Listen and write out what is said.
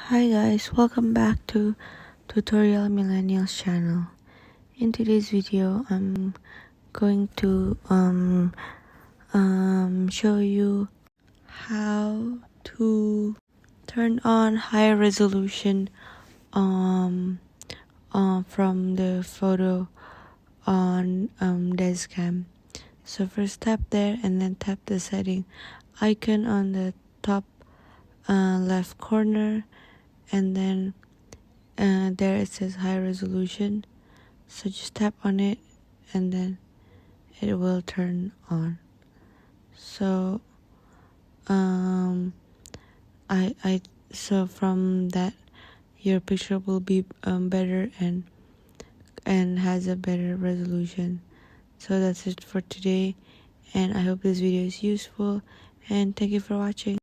Hi guys, welcome back to Tutorial Millennials channel. In today's video, I'm going to show you how to turn on high resolution from the photo on dazzcam. So first tap there and then tap the setting icon on the top left corner, and then there it says high resolution, so just tap on it and then it will turn on. So so from that your picture will be better and has a better resolution. So that's it for today, and I hope this video is useful, and thank you for watching.